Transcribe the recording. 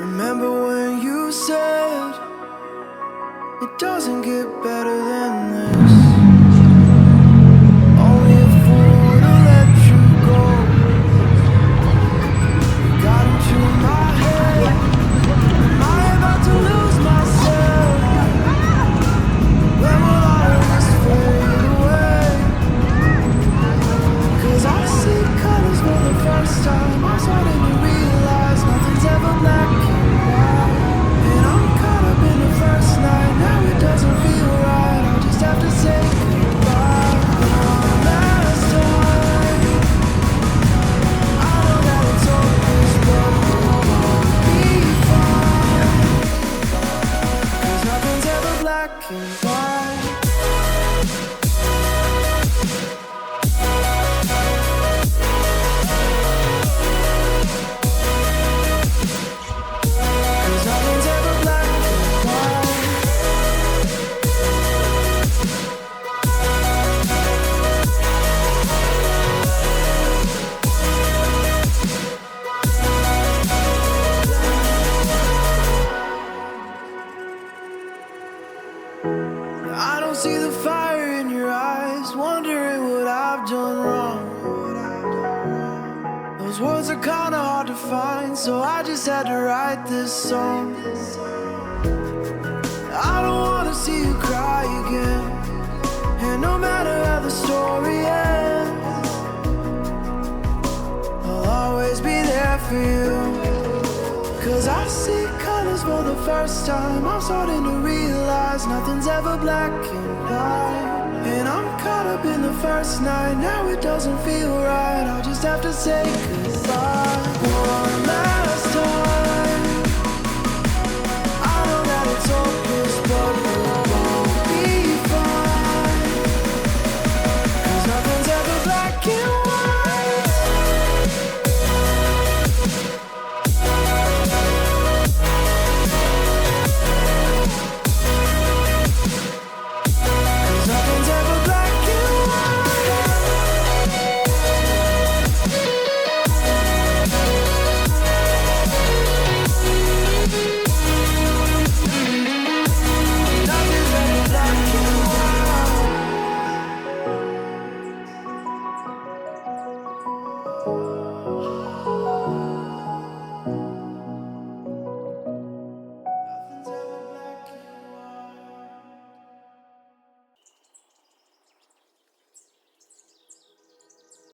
Remember when you said it doesn't get better than this? Only a fool would've let you go. You got into my head. Am I about to lose myself? When will all of this fade away? 'Cause I see colors for the first time. I'm starting to realize nothing's ever black and white. And I'm caught up in the first night. Now it doesn't feel right. I'll just have to say goodbye one last time. I know that it's hopeless, but we'll be fine. 'Cause nothing's ever black and white. I don't see the fire in your eyes, wondering what I've done wrong. Those words are kinda hard to find, so I just had to write this song. I don't wanna see you cry again, and no matter how the story ends, I'll always be there for you. 'Cause I see colors for the first time. I'm starting to realize nothing's ever black and white. And I'm caught up in the first night. Now it doesn't feel right. I'll just have to say goodbye one last time.